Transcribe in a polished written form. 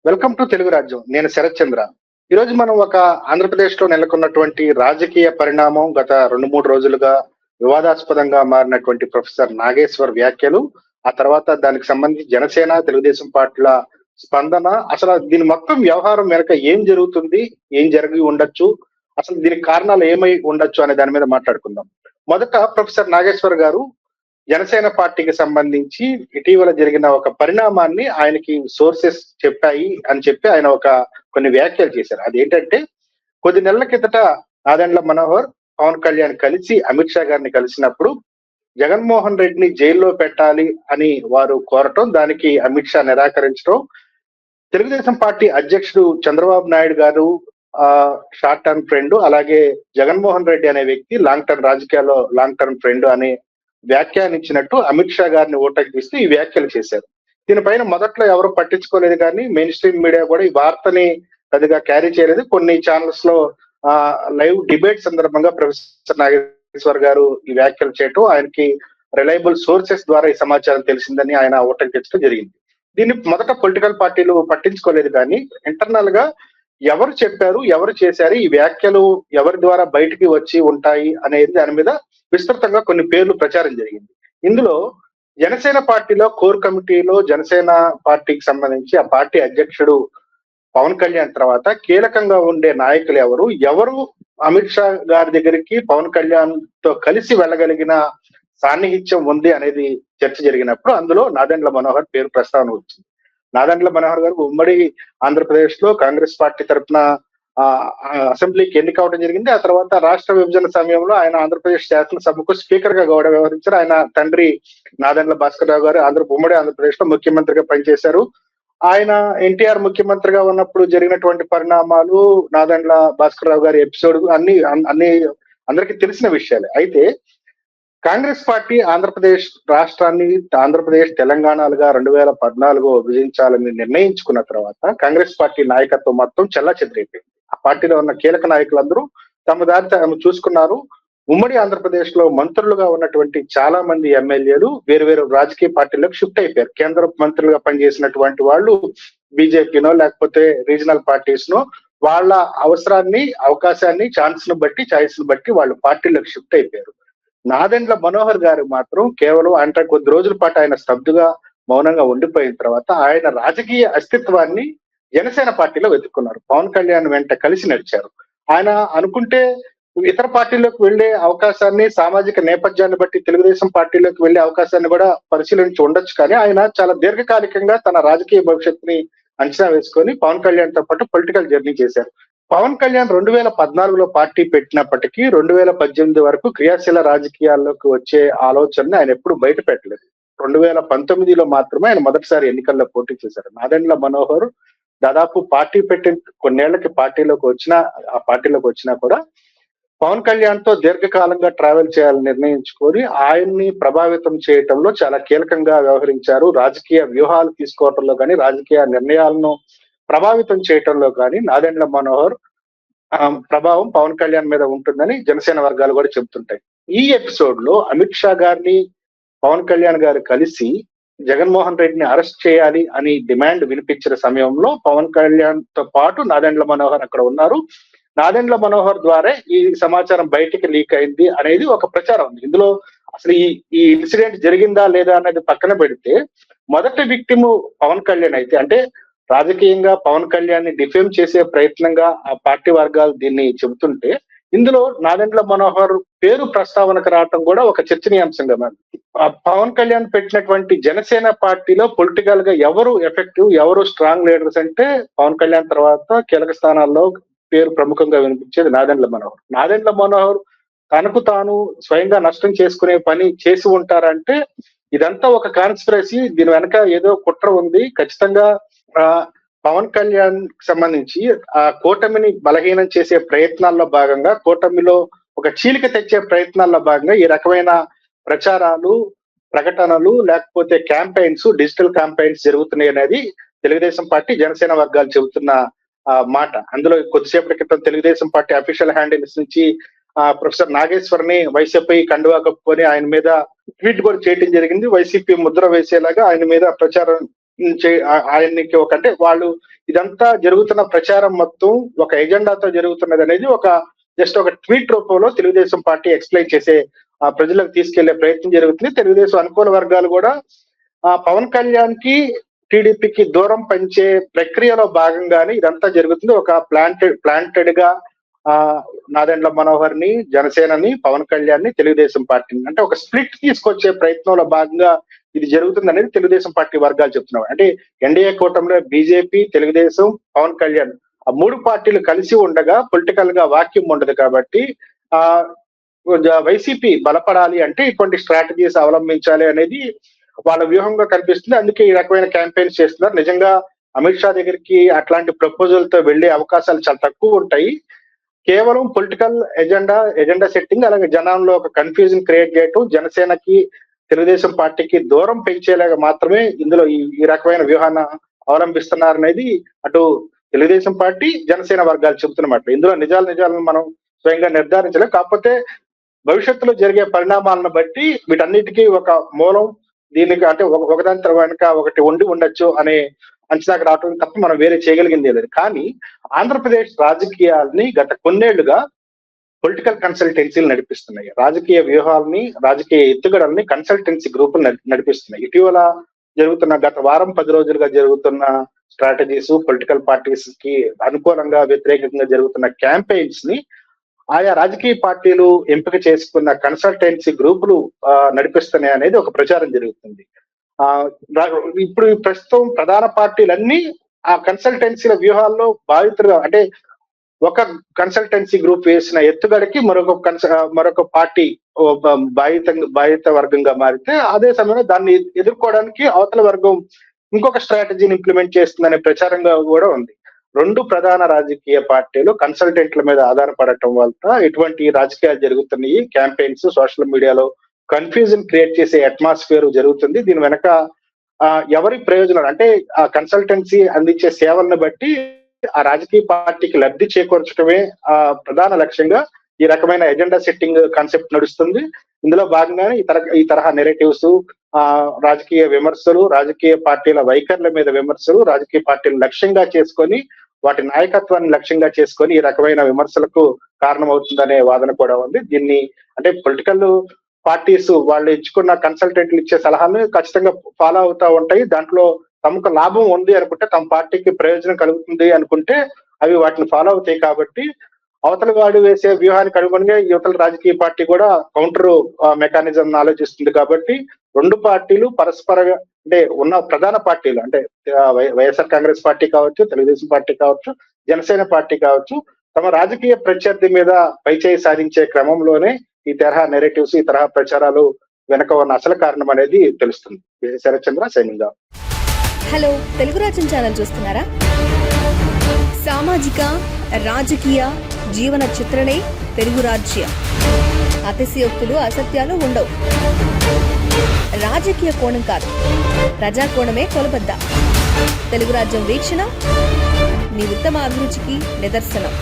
Welcome to Telugu రాజ్యం. నేను శరత్ చంద్ర. ఈరోజు మనం ఒక ఆంధ్రప్రదేశ్ లో నెలకొన్నటువంటి రాజకీయ పరిణామం గత 2-3 రోజులుగా వివాదాస్పదంగా మారినటువంటి ప్రొఫెసర్ నాగేశ్వర్ వ్యాఖ్యలు, ఆ తర్వాత దానికి సంబంధించి జనసేన, తెలుగుదేశం పార్టీల స్పందన, అసలు దీని మొత్తం వ్యవహారం వెనక ఏం జరుగుతుంది, ఏం జరిగి ఉండొచ్చు, అసలు దీనికి కారణాలు ఏమై ఉండొచ్చు అనే దాని మీద మాట్లాడుకుందాం. మొదట ప్రొఫెసర్ నాగేశ్వర్ గారు జనసేన పార్టీకి సంబంధించి ఇటీవల జరిగిన ఒక పరిణామాన్ని ఆయనకి సోర్సెస్ చెప్పాయి అని చెప్పి ఆయన కొన్ని వ్యాఖ్యలు చేశారు. అదేంటంటే, కొద్ది నెలల కిందట నాదెండ్ల మనోహర్, పవన్ కళ్యాణ్ కలిసి అమిత్ షా గారిని కలిసినప్పుడు జగన్మోహన్ రెడ్డిని జైల్లో పెట్టాలి అని వారు కోరటం, దానికి అమిత్ షా నిరాకరించడం, తెలుగుదేశం పార్టీ అధ్యక్షుడు చంద్రబాబు నాయుడు గారు షార్ట్ టర్మ్ ఫ్రెండ్, అలాగే జగన్మోహన్ రెడ్డి అనే వ్యక్తి లాంగ్ టర్మ్ రాజకీయాల్లో లాంగ్ టర్మ్ ఫ్రెండ్ అనే వ్యాఖ్యానించినట్టు అమిత్ షా గారిని ఓటకిస్తూ ఈ వ్యాఖ్యలు చేశారు. దీనిపైన మొదట్లో ఎవరు పట్టించుకోలేదు, కానీ మెయిన్ స్ట్రీమ్ మీడియా కూడా ఈ వార్తని పెద్దగా క్యారీ చేయలేదు. కొన్ని ఛానల్స్ లో లైవ్ డిబేట్ సందర్భంగా ప్రొఫెసర్ నాగేశ్వర్ గారు ఈ వ్యాఖ్యలు చేయటం, ఆయనకి రిలయబుల్ సోర్సెస్ ద్వారా ఈ సమాచారం తెలిసిందని ఆయన ఓటకించడం జరిగింది. దీన్ని మొదట పొలిటికల్ పార్టీలు పట్టించుకోలేదు, కానీ ఇంటర్నల్ గా ఎవరు చెప్పారు, ఎవరు చేశారు, ఈ వ్యాఖ్యలు ఎవరి ద్వారా బయటికి వచ్చి ఉంటాయి అనేది దాని మీద విస్తృతంగా కొన్ని పేర్లు ప్రచారం జరిగింది. ఇందులో జనసేన పార్టీలో కోర్ కమిటీలో జనసేన పార్టీకి సంబంధించి ఆ పార్టీ అధ్యక్షుడు పవన్ కళ్యాణ్ తర్వాత కీలకంగా ఉండే నాయకులు ఎవరు అమిత్ షా గారి దగ్గరికి పవన్ కళ్యాణ్ తో కలిసి వెళ్ళగలిగిన సాన్నిహిత్యం ఉంది అనేది చర్చ జరిగినప్పుడు అందులో నాదెండ్ల మనోహర్ పేరు ప్రస్తావన వచ్చింది. నాదెండ్ల మనోహర్ గారు ఉమ్మడి ఆంధ్రప్రదేశ్ లో కాంగ్రెస్ పార్టీ తరఫున అసెంబ్లీకి ఎన్నిక అవడం జరిగింది. ఆ తర్వాత రాష్ట్ర విభజన సమయంలో ఆయన ఆంధ్రప్రదేశ్ శాసనసభకు స్పీకర్ గా కూడా వ్యవహరించారు. ఆయన తండ్రి నాదెండ్ల భాస్కర్ రావు గారు ఉమ్మడి ఆంధ్రప్రదేశ్ లో ముఖ్యమంత్రిగా పనిచేశారు. ఆయన ఎన్టీఆర్ ముఖ్యమంత్రిగా ఉన్నప్పుడు జరిగినటువంటి పరిణామాలు, నాదెండ్ల భాస్కర్ రావు గారి ఎపిసోడ్ అన్ని అందరికీ తెలిసిన విషయాలే. అయితే కాంగ్రెస్ పార్టీ ఆంధ్రప్రదేశ్ రాష్ట్రాన్ని ఆంధ్రప్రదేశ్ తెలంగాణలుగా 2014 విభజించాలని నిర్ణయించుకున్న తర్వాత కాంగ్రెస్ పార్టీ నాయకత్వం మొత్తం చెల్లాచెదరైపోయింది. ఆ పార్టీలో ఉన్న కీలక నాయకులందరూ తమ దారి తాము చూసుకున్నారు. ఉమ్మడి ఆంధ్రప్రదేశ్ లో మంత్రులుగా ఉన్నటువంటి చాలా మంది ఎమ్మెల్యేలు వేరు వేరు రాజకీయ పార్టీలకు షిఫ్ట్ అయిపోయారు. కేంద్ర మంత్రులుగా పనిచేసినటువంటి వాళ్ళు బీజేపీనో లేకపోతే రీజనల్ పార్టీస్ నో వాళ్ళ అవసరాన్ని, అవకాశాన్ని, చాయిస్ ను బట్టి వాళ్ళు పార్టీలకు షిఫ్ట్ అయిపోయారు. నాదెండ్ల మనోహర్ గారు మాత్రం కేవలం అంటే కొద్ది రోజుల పాటు ఆయన స్తబ్దుగా మౌనంగా ఉండిపోయిన తర్వాత ఆయన రాజకీయ అస్తిత్వాన్ని జనసేన పార్టీలో వెతుక్కున్నారు. పవన్ కళ్యాణ్ వెంట కలిసి నడిచారు. ఆయన అనుకుంటే ఇతర పార్టీలోకి వెళ్లే అవకాశాన్ని, సామాజిక నేపథ్యాన్ని బట్టి తెలుగుదేశం పార్టీలోకి వెళ్లే అవకాశాన్ని కూడా పరిశీలించి ఉండొచ్చు, కానీ ఆయన చాలా దీర్ఘకాలికంగా తన రాజకీయ భవిష్యత్తుని అంచనా వేసుకొని పవన్ కళ్యాణ్ తో పాటు పొలిటికల్ జర్నీ చేశారు. పవన్ కళ్యాణ్ 2014లో పార్టీ పెట్టినప్పటికీ 2018 వరకు క్రియాశీల రాజకీయాల్లోకి వచ్చే ఆలోచనని ఆయన ఎప్పుడు బయట పెట్టలేదు. 2019లో మాత్రమే ఆయన మొదటిసారి ఎన్నికల్లో పోటీ చేశారు. నాదెండ్ల మనోహర్ దాదాపు పార్టీ పెట్టిన కొన్నేళ్లకి ఆ పార్టీలోకి వచ్చినా కూడా పవన్ కళ్యాణ్ తో దీర్ఘకాలంగా ట్రావెల్ చేయాలని నిర్ణయించుకొని ఆయన్ని ప్రభావితం చేయటంలో చాలా కీలకంగా వ్యవహరించారు. రాజకీయ వ్యూహాలు తీసుకోవటంలో కానీ, రాజకీయ నిర్ణయాలను ప్రభావితం చేయటంలో కానీ నాదెండ్ల మనోహర్ ప్రభావం పవన్ కళ్యాణ్ మీద ఉంటుందని జనసేన వర్గాలు కూడా చెబుతుంటాయి. ఈ ఎపిసోడ్ లో అమిత్ షా గారిని పవన్ కళ్యాణ్ గారు కలిసి జగన్మోహన్ రెడ్డిని అరెస్ట్ చేయాలి అని డిమాండ్ వినిపించిన సమయంలో పవన్ కళ్యాణ్ తో పాటు నాదెండ్ల మనోహర్ అక్కడ ఉన్నారు. నాదెండ్ల మనోహర్ ద్వారా ఈ సమాచారం బయటికి లీక్ అయింది అనేది ఒక ప్రచారం ఉంది. ఇందులో అసలు ఈ ఇన్సిడెంట్ జరిగిందా లేదా అనేది పక్కన పెడితే మొదటి విక్టిమ్ పవన్ కళ్యాణ్ అయితే, అంటే రాజకీయంగా పవన్ కళ్యాణ్ ని డిఫేమ్ చేసే ప్రయత్నంగా ఆ పార్టీ వర్గాలు దీన్ని చెబుతుంటే, ఇందులో నాదెండ్ల మనోహర్ పేరు ప్రస్తావనకు రావటం కూడా ఒక చర్చనీయాంశంగా మారింది. పవన్ కళ్యాణ్ పెట్టినటువంటి జనసేన పార్టీలో పొలిటికల్ గా ఎవరు ఎఫెక్టివ్, ఎవరు స్ట్రాంగ్ లీడర్స్ అంటే పవన్ కళ్యాణ్ తర్వాత కీలక స్థానాల్లో పేరు ప్రముఖంగా వినిపించేది నాదెండ్ల మనోహర్. నాదెండ్ల మనోహర్ తనకు తాను స్వయంగా నష్టం చేసుకునే పని చేసి ఉంటారంటే ఇదంతా ఒక కాన్స్పిరసీ, దీని వెనక ఏదో కుట్ర ఉంది. ఖచ్చితంగా పవన్ కళ్యాణ్ సంబంధించి ఆ కూటమిని బలహీనం చేసే ప్రయత్నాల్లో భాగంగా, కూటమిలో ఒక చీలిక తెచ్చే ప్రయత్నాల్లో భాగంగా ఈ రకమైన ప్రచారాలు, ప్రకటనలు, లేకపోతే క్యాంపెయిన్స్, డిజిటల్ క్యాంపెయిన్స్ జరుగుతున్నాయి అనేది తెలుగుదేశం పార్టీ, జనసేన వర్గాలు చెబుతున్న మాట. అందులో కొద్దిసేపటి క్రితం తెలుగుదేశం పార్టీ అఫీషియల్ హ్యాండిల్స్ నుంచి ప్రొఫెసర్ నాగేశ్వర్ ని వైసీపీ కండువా కప్పుకొని ఆయన మీద ట్వీట్ కూడా చేయడం జరిగింది. వైసీపీ ముద్ర వేసేలాగా ఆయన మీద ప్రచారం ఆయనకి అంటే వాళ్ళు ఇదంతా జరుగుతున్న ప్రచారం మొత్తం ఒక ఎజెండాతో జరుగుతున్నది అనేది జస్ట్ ఒక ట్వీట్ రూపంలో తెలుగుదేశం పార్టీ ఎక్స్ప్లెయిన్ చేసే ప్రజలకు తీసుకెళ్లే ప్రయత్నం జరుగుతుంది. తెలుగుదేశం అనుకూల వర్గాలు కూడా పవన్ కళ్యాణ్ కి టీడీపీకి దూరం పెంచే ప్రక్రియలో భాగంగానే ఇదంతా జరుగుతుంది. ఒక ప్లాంటెడ్ గా నాదెండ్ల మనోహర్ ని, జనసేనని, పవన్ కళ్యాణ్ ని, తెలుగుదేశం పార్టీని అంటే ఒక స్ప్లిట్ తీసుకొచ్చే ప్రయత్నంలో భాగంగా ఇది జరుగుతుంది అనేది తెలుగుదేశం పార్టీ వర్గాలు చెప్తున్నారు. అంటే ఎన్డీఏ కూటమిలో బీజేపీ, తెలుగుదేశం, పవన్ కళ్యాణ్ ఆ 3 పార్టీలు కలిసి ఉండగా పొలిటికల్ గా వాక్యూమ్ ఉండదు కాబట్టి వైసీపీ బలపడాలి అంటే ఇటువంటి స్ట్రాటజీస్ అవలంబించాలి అనేది వాళ్ళ వ్యూహంగా కనిపిస్తుంది. అందుకే ఈ రకమైన క్యాంపెయిన్స్ చేస్తున్నారు. నిజంగా అమిత్ షా దగ్గరికి అట్లాంటి ప్రపోజల్ తో వెళ్లే అవకాశాలు చాలా తక్కువ ఉంటాయి. కేవలం పొలిటికల్ ఎజెండా సెట్టింగ్, అలాగే జనంలో ఒక కన్ఫ్యూజన్ క్రియేట్ చేయటం, జనసేనకి తెలుగుదేశం పార్టీకి దూరం పెంచేలాగా మాత్రమే ఇందులో ఈ రకమైన వ్యూహాన్ని అవలంబిస్తున్నారనేది అటు తెలుగుదేశం పార్టీ, జనసేన వర్గాలు చెబుతున్నమాట. ఇందులో నిజాలను మనం స్వయంగా నిర్ధారించలేం. కాకపోతే భవిష్యత్తులో జరిగే పరిణామాలను బట్టి వీటన్నిటికీ ఒక మూలం దీనికి అంటే ఒకదాని తర్వాత ఒకటి ఉండొచ్చు అనే అంచనాకు రావడం తప్ప మనం వేరే చేయగలిగింది లేదు. కానీ ఆంధ్రప్రదేశ్ రాజకీయాల్ని గత కొన్నేళ్లుగా పొలిటికల్ కన్సల్టెన్సీలు నడిపిస్తున్నాయి. రాజకీయ వ్యూహాలని, రాజకీయ ఎత్తుగడల్ని కన్సల్టెన్సీ గ్రూపులు నడిపిస్తున్నాయి. ఇటీవల జరుగుతున్న గత వారం 10 రోజులుగా జరుగుతున్న స్ట్రాటజీస్, పొలిటికల్ పార్టీస్ కి అనుకూలంగా వ్యతిరేకంగా జరుగుతున్న క్యాంపెయిన్స్ ని ఆయా రాజకీయ పార్టీలు ఎంపిక చేసుకున్న కన్సల్టెన్సీ గ్రూపులు నడిపిస్తున్నాయి అనేది ఒక ప్రచారం జరుగుతుంది. ఇప్పుడు ప్రస్తుతం ప్రధాన పార్టీలన్నీ ఆ కన్సల్టెన్సీల వ్యూహాల్లో బాధితులుగా అంటే ఒక కన్సల్టెన్సీ గ్రూప్ వేసిన ఎత్తుగడకి మరొక పార్టీ బాధిత వర్గంగా మారితే అదే సమయంలో దాన్ని ఎదుర్కోవడానికి అవతల వర్గం ఇంకొక స్ట్రాటజీని ఇంప్లిమెంట్ చేస్తుందనే ప్రచారంగా కూడా ఉంది. 2 ప్రధాన రాజకీయ పార్టీలు కన్సల్టెంట్ల మీద ఆధారపడటం వల్ల ఇటువంటి రాజకీయాలు జరుగుతున్నాయి. క్యాంపెయిన్స్, సోషల్ మీడియాలో కన్ఫ్యూజన్ క్రియేట్ చేసే అట్మాస్ఫియర్ జరుగుతుంది. దీని వెనక ఎవరి ప్రయోజనాలు అంటే ఆ కన్సల్టెన్సీ అందించే సేవలను బట్టి ఆ రాజకీయ పార్టీకి లబ్ధి చేకూర్చడమే ప్రధాన లక్ష్యంగా ఈ రకమైన ఎజెండా సెట్టింగ్ కాన్సెప్ట్ నడుస్తుంది. ఇందులో భాగంగానే ఈ తరహా నెరేటివ్స్, రాజకీయ విమర్శలు, రాజకీయ పార్టీల వైఖరుల మీద విమర్శలు, రాజకీయ పార్టీలు లక్ష్యంగా చేసుకొని వాటి నాయకత్వాన్ని లక్ష్యంగా చేసుకొని ఈ రకమైన విమర్శలకు కారణమవుతుందనే వాదన కూడా ఉంది. దీన్ని అంటే పొలిటికల్ పార్టీస్ వాళ్ళు ఎంచుకున్న కన్సల్టెంట్లు ఇచ్చే సలహాలను ఖచ్చితంగా ఫాలో అవుతా ఉంటాయి. దాంట్లో తమకు లాభం ఉంది అనుకుంటే, తమ పార్టీకి ప్రయోజనం కలుగుతుంది అనుకుంటే అవి వాటిని ఫాలో అవుతాయి. కాబట్టి అవతల వాడు వేసే వ్యూహానికి అనుగుణంగా యువతల రాజకీయ పార్టీ కూడా కౌంటర్ మెకానిజం ఆలోచిస్తుంది. కాబట్టి 2 పార్టీలు పరస్పరంగా అంటే ఉన్న ప్రధాన పార్టీలు అంటే వైఎస్ఆర్ కాంగ్రెస్ పార్టీ కావచ్చు, తెలుగుదేశం పార్టీ కావచ్చు, జనసేన పార్టీ కావచ్చు, తమ రాజకీయ ప్రత్యర్థి మీద పైచేయి సాధించే క్రమంలోనే ఈ తరహా నెరేటివ్స్, ఈ తరహా ప్రచారాలు వెనక ఉన్న అసలు కారణం అనేది తెలుస్తుంది. Sarathchandra, signing off. Hello, Telugu Rajyam channel చూస్తున్నారా? సామాజిక, రాజకీయ, జీవన చిత్రణే తెలుగు రాజ్యం. అతిశయోక్తులు, అసత్యాలు ఉండవు. రాజకీయ కోణం కాదు, ప్రజా కోణమే కొలబద్ద. తెలుగు రాజ్యం వీక్షణ నీ ఉత్తమ అభిరుచికి నిదర్శనం.